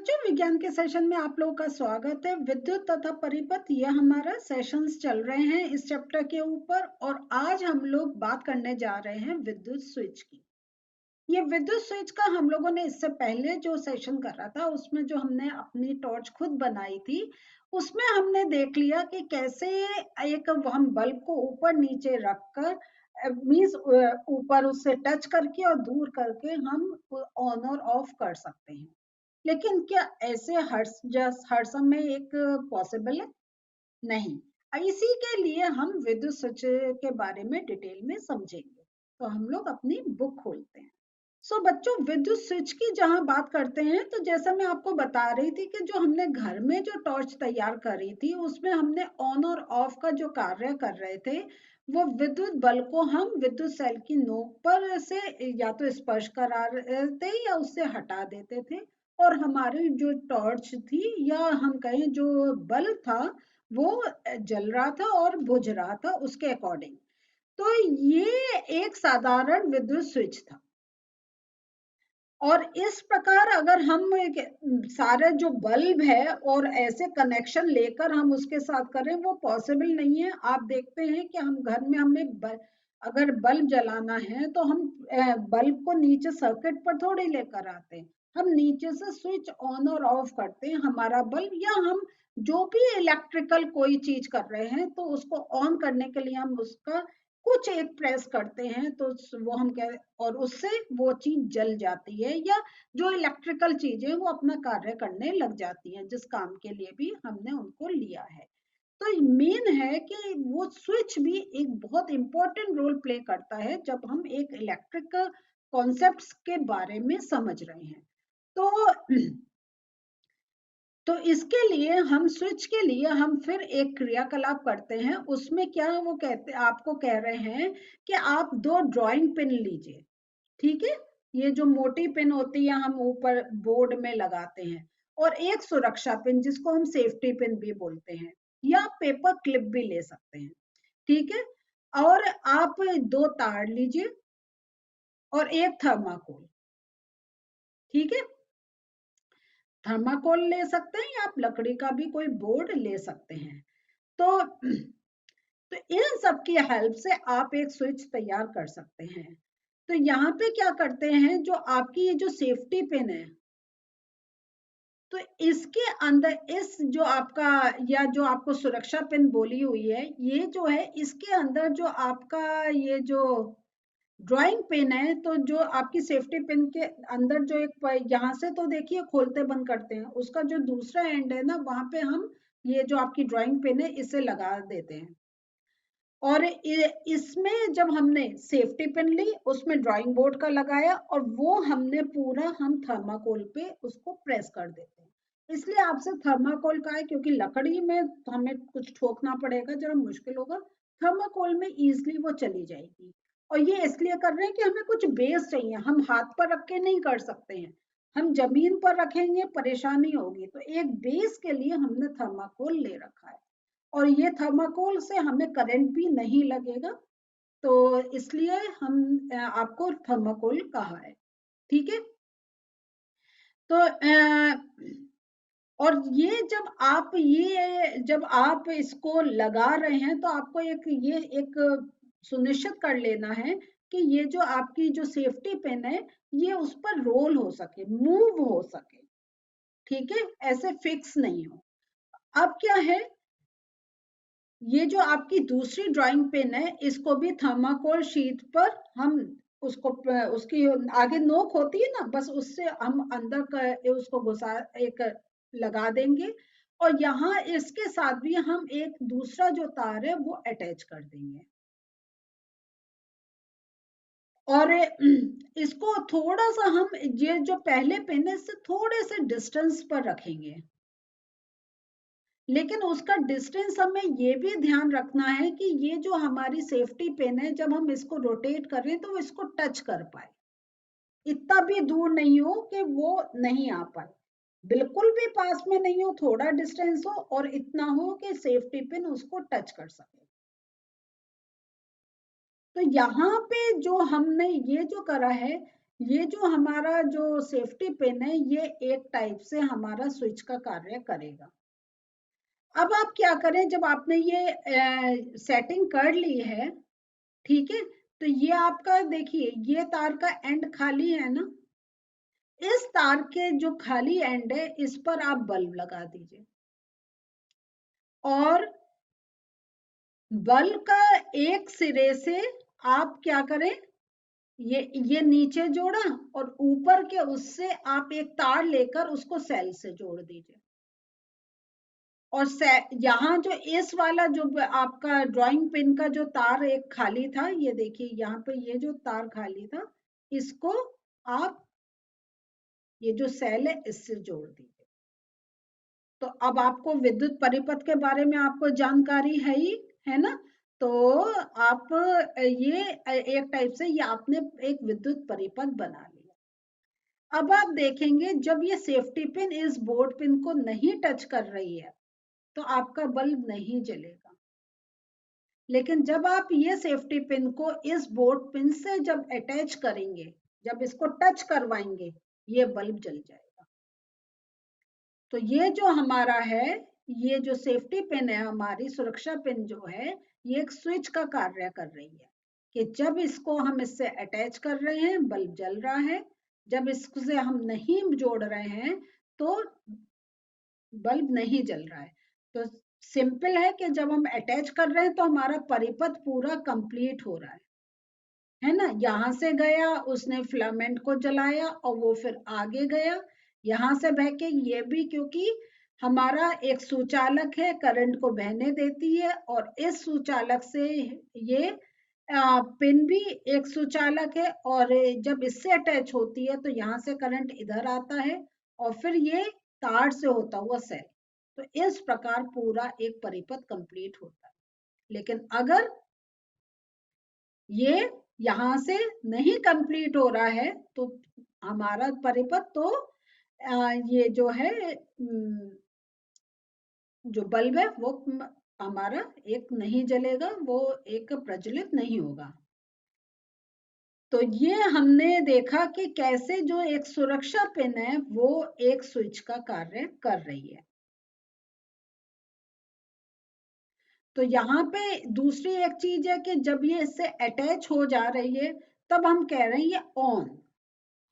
बच्चों, विज्ञान के सेशन में आप लोगों का स्वागत है। विद्युत तथा परिपथ, यह हमारा सेशंस चल रहे हैं इस चैप्टर के ऊपर। और आज हम लोग बात करने जा रहे हैं विद्युत स्विच की। ये विद्युत स्विच का हम लोगों ने इससे पहले जो सेशन कर रहा था उसमें जो हमने अपनी टॉर्च खुद बनाई थी, उसमें हमने देख लिया कि कैसे एक हम बल्ब को ऊपर नीचे रखकर मीन्स ऊपर उससे टच करके और दूर करके हम ऑन और ऑफ कर सकते हैं। लेकिन क्या ऐसे हर समय एक पॉसिबल है? नहीं। इसी के लिए हम विद्युत स्विच के बारे में डिटेल में समझेंगे। तो हम लोग अपनी बुक खोलते हैं। बच्चों, विद्युत स्विच की जहां बात करते हैं तो जैसा मैं आपको बता रही थी कि जो हमने घर में जो टॉर्च तैयार करी थी उसमें हमने ऑन और ऑफ का जो कार्य कर रहे थे, वो विद्युत बल्ब को हम विद्युत सेल की नोक पर से या तो स्पर्श करा रहे थे या उससे हटा देते थे। और हमारी जो टॉर्च थी या हम कहें जो बल्ब था, वो जल रहा था और बुझ रहा था उसके अकॉर्डिंग। तो ये एक साधारण विद्युत स्विच था। और इस प्रकार अगर हम सारे जो बल्ब है और ऐसे कनेक्शन लेकर हम उसके साथ करें, वो पॉसिबल नहीं है। आप देखते हैं कि हम घर में अगर बल्ब जलाना है तो हम बल्ब को नीचे सर्किट पर थोड़ी लेकर आते हैं। हम नीचे से स्विच ऑन और ऑफ करते हैं हमारा बल्ब, या हम जो भी इलेक्ट्रिकल कोई चीज कर रहे हैं तो उसको ऑन करने के लिए हम उसका कुछ एक प्रेस करते हैं तो वो हम कह और उससे वो चीज जल जाती है, या जो इलेक्ट्रिकल चीजें वो अपना कार्य करने लग जाती हैं जिस काम के लिए भी हमने उनको लिया है। तो मेन है कि वो स्विच भी एक बहुत इंपॉर्टेंट रोल प्ले करता है जब हम एक इलेक्ट्रिक कॉन्सेप्ट्स के बारे में समझ रहे हैं। तो इसके लिए हम स्विच के लिए हम फिर एक क्रियाकलाप करते हैं। उसमें क्या वो कहते आपको कह रहे हैं कि आप 2 ड्राइंग पिन लीजिए। ठीक है, ये जो मोटी पिन होती है हम ऊपर बोर्ड में लगाते हैं, और एक सुरक्षा पिन जिसको हम सेफ्टी पिन भी बोलते हैं, या पेपर क्लिप भी ले सकते हैं। ठीक है, और आप 2 तार लीजिए और एक थर्माकोल। ठीक है, थर्माकोल ले सकते हैं या आप लकड़ी का भी कोई बोर्ड ले सकते हैं। तो इन सब की हेल्प से आप एक स्विच तैयार कर सकते हैं। तो यहाँ पे क्या करते हैं, जो आपकी ये जो सेफ्टी पिन है, तो इसके अंदर इस जो आपका या जो आपको सुरक्षा पिन बोली हुई है, ये जो है इसके अंदर जो आपका ये जो ड्राइंग पिन है, तो जो आपकी सेफ्टी पिन के अंदर जो एक यहाँ से तो देखिए खोलते बंद करते हैं, उसका जो दूसरा एंड है ना, वहां पे हम ये जो आपकी ड्राइंग पिन है इसे लगा देते हैं। और इसमें जब हमने सेफ्टी पिन ली, उसमें ड्राइंग बोर्ड का लगाया और वो हमने पूरा हम थर्माकोल पे उसको प्रेस कर देते हैं। इसलिए आपसे थर्माकोल का है क्योंकि लकड़ी में हमें कुछ ठोकना पड़ेगा, जरा मुश्किल होगा। थर्माकोल में इजिली वो चली जाएगी। और ये इसलिए कर रहे हैं कि हमें कुछ बेस चाहिए, हम हाथ पर रख के नहीं कर सकते हैं। हम जमीन पर रखेंगे परेशानी होगी, तो एक बेस के लिए हमने थर्माकोल ले रखा है। और ये थर्माकोल से हमें करंट भी नहीं लगेगा, तो इसलिए हम आपको थर्माकोल कहा है। ठीक है, तो और ये जब आप इसको लगा रहे हैं तो आपको ये एक सुनिश्चित कर लेना है कि ये जो आपकी जो सेफ्टी पिन है, ये उस पर रोल हो सके, मूव हो सके। ठीक है, ऐसे फिक्स नहीं हो। अब क्या है, ये जो आपकी दूसरी ड्राइंग पिन है, इसको भी थर्माकोल शीट पर हम उसको उसकी आगे नोक होती है ना, बस उससे हम अंदर उसको घुसा एक लगा देंगे। और यहाँ इसके साथ भी हम एक दूसरा जो तार है वो अटैच कर देंगे। और इसको थोड़ा सा हम ये जो पहले पिन है इससे थोड़े से डिस्टेंस पर रखेंगे। लेकिन उसका डिस्टेंस हमें ये भी ध्यान रखना है कि ये जो हमारी सेफ्टी पिन है, जब हम इसको रोटेट कर रहे हैं तो वो इसको टच कर पाए। इतना भी दूर नहीं हो कि वो नहीं आ पाए, बिल्कुल भी पास में नहीं हो, थोड़ा डिस्टेंस हो, और इतना हो कि सेफ्टी पिन उसको टच कर सके। तो यहाँ पे जो हमने ये जो करा है, ये जो हमारा जो सेफ्टी पिन है, ये एक टाइप से हमारा स्विच का कार्य करेगा। अब आप क्या करें, जब आपने ये सेटिंग कर ली है, ठीक है, तो ये आपका देखिए ये तार का एंड खाली है ना, इस तार के जो खाली एंड है इस पर आप बल्ब लगा दीजिए, और बल्ब का एक सिरे से आप क्या करें, ये नीचे जोड़ा और ऊपर के उससे आप एक तार लेकर उसको सेल से जोड़ दीजिए। और यहाँ जो इस वाला जो आपका ड्राइंग पिन का जो तार एक खाली था, ये देखिए यहाँ पे ये जो तार खाली था, इसको आप ये जो सेल है इससे जोड़ दीजिए। तो अब आपको विद्युत परिपथ के बारे में आपको जानकारी है ही, है ना। तो आप ये एक टाइप से ये आपने एक विद्युत परिपथ बना लिया। अब आप देखेंगे जब ये सेफ्टी पिन इस बोर्ड पिन को नहीं टच कर रही है तो आपका बल्ब नहीं जलेगा, लेकिन जब आप ये सेफ्टी पिन को इस बोर्ड पिन से जब अटैच करेंगे, जब इसको टच करवाएंगे, ये बल्ब जल जाएगा। तो ये जो हमारा है, ये जो सेफ्टी पिन है हमारी सुरक्षा पिन जो है, ये एक स्विच का कार्य कर रही है कि जब इसको हम इससे अटैच कर रहे हैं बल्ब जल रहा है, जब इससे हम नहीं जोड़ रहे हैं तो बल्ब नहीं जल रहा है। तो सिंपल है कि जब हम अटैच कर रहे हैं तो हमारा परिपथ पूरा कंप्लीट हो रहा है ना। यहाँ से गया उसने फिलामेंट को जलाया और वो फिर आगे गया, यहाँ से बह के ये भी, क्योंकि हमारा एक सुचालक है करंट को बहने देती है, और इस सुचालक से ये पिन भी एक सुचालक है, और जब इससे अटैच होती है तो यहाँ से करंट इधर आता है और फिर ये तार से होता हुआ सेल। तो इस प्रकार पूरा एक परिपथ कंप्लीट होता है। लेकिन अगर ये यहाँ से नहीं कंप्लीट हो रहा है तो हमारा परिपथ तो ये जो है जो बल्ब है वो हमारा एक नहीं जलेगा, वो एक प्रज्वलित नहीं होगा। तो ये हमने देखा कि कैसे जो एक सुरक्षा पिन है वो एक स्विच का कार्य कर रही है। तो यहाँ पे दूसरी एक चीज है कि जब ये इससे अटैच हो जा रही है तब हम कह रहे हैं ये ऑन,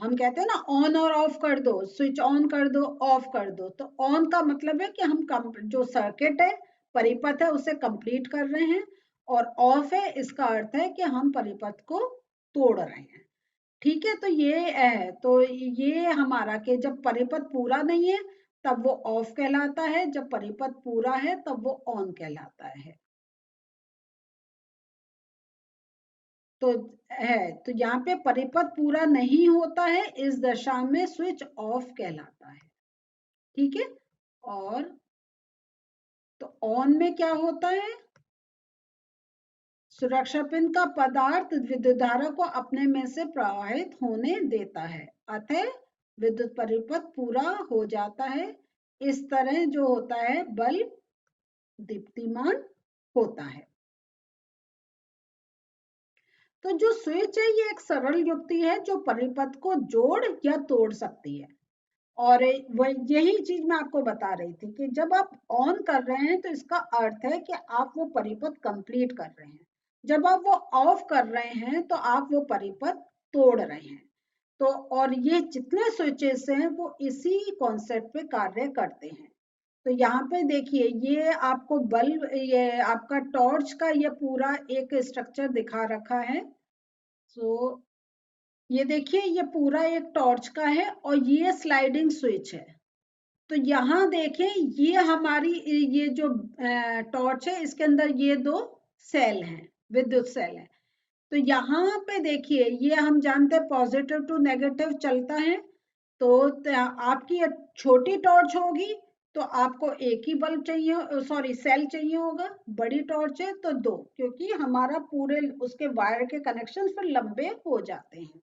हम कहते हैं ना ऑन और ऑफ कर दो, स्विच ऑन कर दो, ऑफ कर दो। तो ऑन का मतलब है कि हम जो सर्किट है परिपथ है उसे कंप्लीट कर रहे हैं, और ऑफ है इसका अर्थ है कि हम परिपथ को तोड़ रहे हैं। ठीक है, तो ये है, तो ये हमारा कि जब परिपथ पूरा नहीं है तब वो ऑफ कहलाता है, जब परिपथ पूरा है तब वो ऑन कहलाता है। तो है, तो यहाँ पे परिपथ पूरा नहीं होता है इस दशा में स्विच ऑफ कहलाता है। ठीक है, और तो ऑन में क्या होता है, सुरक्षा पिन का पदार्थ विद्युत धारा को अपने में से प्रवाहित होने देता है, अतः विद्युत परिपथ पूरा हो जाता है। इस तरह जो होता है बल्ब दीप्तिमान होता है। तो जो स्विच है ये एक सरल युक्ति है जो परिपथ को जोड़ या तोड़ सकती है। और यही चीज मैं आपको बता रही थी कि जब आप ऑन कर रहे हैं तो इसका अर्थ है कि आप वो परिपथ कंप्लीट कर रहे हैं, जब आप वो ऑफ कर रहे हैं तो आप वो परिपथ तोड़ रहे हैं। तो और ये जितने स्विचेस हैं वो इसी कॉन्सेप्ट पे कार्य करते हैं। तो यहाँ पे देखिए ये आपको बल्ब, ये आपका टॉर्च का ये पूरा एक स्ट्रक्चर दिखा रखा है। तो ये देखिए ये पूरा एक टॉर्च का है और ये स्लाइडिंग स्विच है। तो यहाँ देखें ये हमारी ये जो टॉर्च है इसके अंदर ये दो सेल हैं, विद्युत सेल है। तो यहाँ पे देखिए ये हम जानते हैं पॉजिटिव टू नेगेटिव चलता है। तो आपकी छोटी टॉर्च होगी तो आपको एक ही बल्ब चाहिए, सॉरी सेल चाहिए होगा। बड़ी टॉर्च है तो दो, क्योंकि हमारा पूरे उसके वायर के कनेक्शन फिर लंबे हो जाते हैं।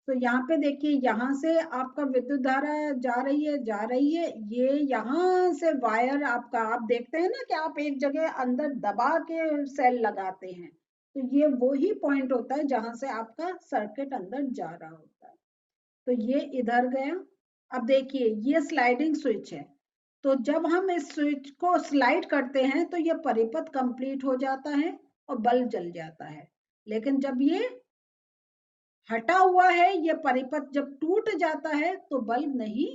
तो यहाँ पे देखिए यहाँ से आपका विद्युत धारा जा रही है जा रही है, ये यहाँ से वायर आपका, आप देखते हैं ना कि आप एक जगह अंदर दबा के सेल लगाते हैं, तो ये वो ही पॉइंट होता है जहां से आपका सर्किट अंदर जा रहा होता है। तो ये इधर गया। अब देखिए ये स्लाइडिंग स्विच है, तो जब हम इस स्विच को स्लाइड करते हैं तो ये परिपथ कंप्लीट हो जाता है और बल्ब जल जाता है। लेकिन जब ये हटा हुआ है, ये परिपथ जब टूट जाता है तो बल्ब नहीं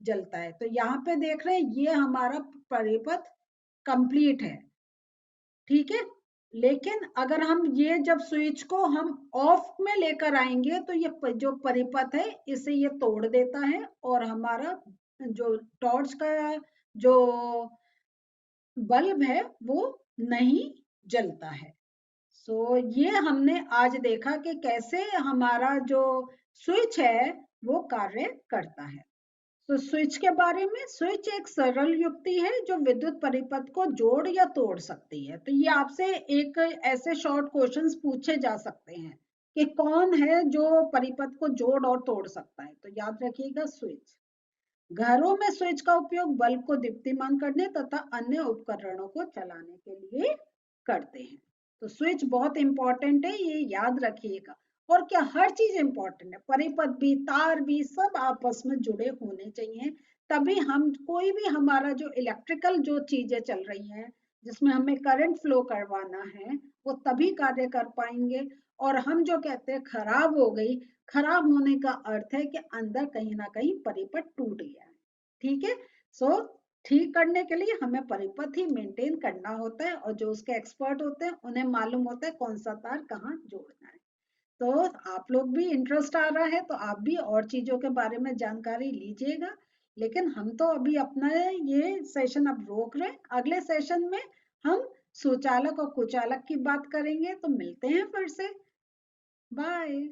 जलता है। तो यहाँ पे देख रहे हैं ये हमारा परिपथ कंप्लीट है, ठीक है। लेकिन अगर हम ये जब स्विच को हम ऑफ में लेकर आएंगे तो ये जो परिपथ है इसे ये तोड़ देता है और हमारा जो टॉर्च का जो बल्ब है वो नहीं जलता है। सो ये हमने आज देखा कि कैसे हमारा जो स्विच है वो कार्य करता है। तो स्विच के बारे में, स्विच एक सरल युक्ति है जो विद्युत परिपथ को जोड़ या तोड़ सकती है। तो ये आपसे एक ऐसे शॉर्ट क्वेश्चंस पूछे जा सकते हैं कि कौन है जो परिपथ को जोड़ और तोड़ सकता है। तो याद रखिएगा स्विच। घरों में स्विच का उपयोग बल्ब को दीप्तिमान करने तथा अन्य उपकरणों को चलाने के लिए करते हैं। तो स्विच बहुत इंपॉर्टेंट है, ये याद रखिएगा। और क्या, हर चीज इंपॉर्टेंट है, परिपथ भी, तार भी, सब आपस में जुड़े होने चाहिए। तभी हम कोई भी हमारा जो इलेक्ट्रिकल जो चीजें चल रही हैं जिसमें हमें करंट फ्लो करवाना है वो तभी कार्य कर पाएंगे। और हम जो कहते हैं खराब हो गई, खराब होने का अर्थ है कि अंदर कहीं ना कहीं परिपथ टूट गया है, ठीक है। सो ठीक करने के लिए हमें परिपथ ही मेंटेन करना होता है और जो उसके एक्सपर्ट होते हैं उन्हें मालूम होता है कौन सा तार कहाँ जोड़ना है। तो आप लोग भी इंटरेस्ट आ रहा है तो आप भी और चीजों के बारे में जानकारी लीजिएगा। लेकिन हम तो अभी अपना ये सेशन अब रोक रहे हैं। अगले सेशन में हम सुचालक और कुचालक की बात करेंगे। तो मिलते हैं फिर से। बाय।